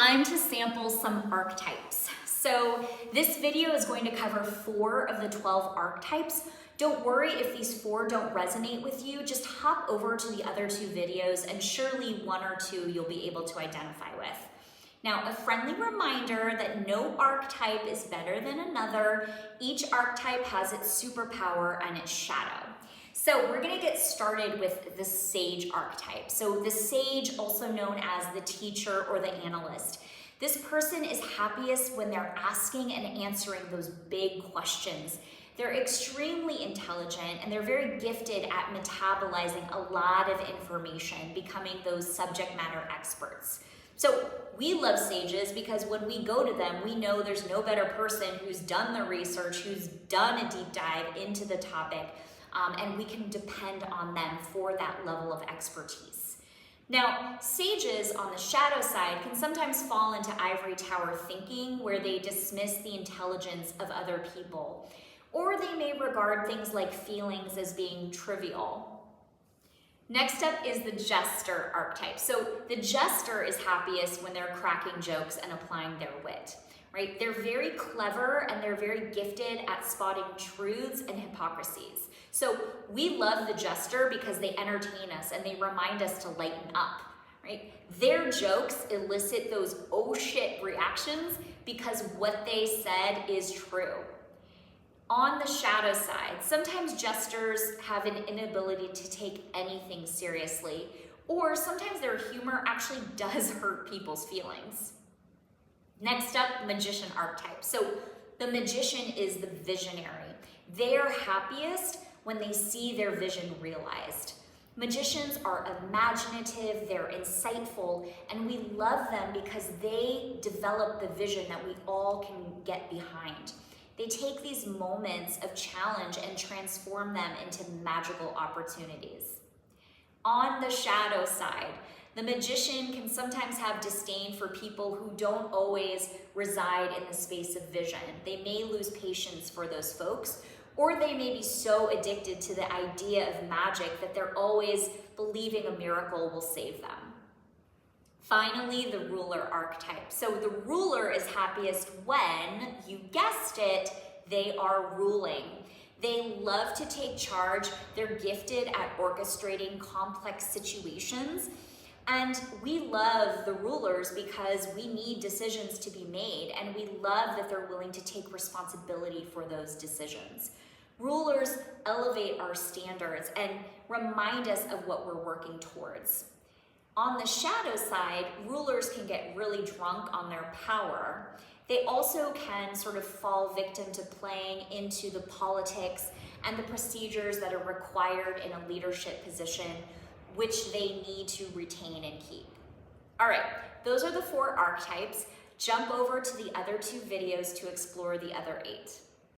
time to sample some archetypes. So this video is going to cover 4 of the 12 archetypes. Don't worry if these 4 don't resonate with you, just hop over to the other 2 videos and surely 1 or 2 you'll be able to identify with. Now, a friendly reminder that no archetype is better than another. Each archetype has its superpower and its shadow. So we're gonna get started with the sage archetype. So the sage, also known as the teacher or the analyst. This person is happiest when they're asking and answering those big questions. They're extremely intelligent and they're very gifted at metabolizing a lot of information, becoming those subject matter experts. So we love sages because when we go to them, we know there's no better person who's done the research, who's done a deep dive into the topic, and we can depend on them for that level of expertise. Now, sages on the shadow side can sometimes fall into ivory tower thinking where they dismiss the intelligence of other people, or they may regard things like feelings as being trivial. Next up is the jester archetype. So the jester is happiest when they're cracking jokes and applying their wit, right? They're very clever and they're very gifted at spotting truths and hypocrisies. So we love the jester because they entertain us and they remind us to lighten up, right? Their jokes elicit those oh shit reactions because what they said is true. On the shadow side, sometimes jesters have an inability to take anything seriously, or sometimes their humor actually does hurt people's feelings. Next up, magician archetype. So the magician is the visionary. They are happiest when they see their vision realized. Magicians are imaginative, they're insightful, and we love them because they develop the vision that we all can get behind. They take these moments of challenge and transform them into magical opportunities. On the shadow side, the magician can sometimes have disdain for people who don't always reside in the space of vision. They may lose patience for those folks, or they may be so addicted to the idea of magic that they're always believing a miracle will save them. Finally, the ruler archetype. So the ruler is happiest when, you guessed it, they are ruling. They love to take charge. They're gifted at orchestrating complex situations. And we love the rulers because we need decisions to be made, and we love that they're willing to take responsibility for those decisions. Rulers elevate our standards and remind us of what we're working towards. On the shadow side, rulers can get really drunk on their power. They also can sort of fall victim to playing into the politics and the procedures that are required in a leadership position, which they need to retain and keep. All right, those are the 4 archetypes. Jump over to the other 2 videos to explore the other 8.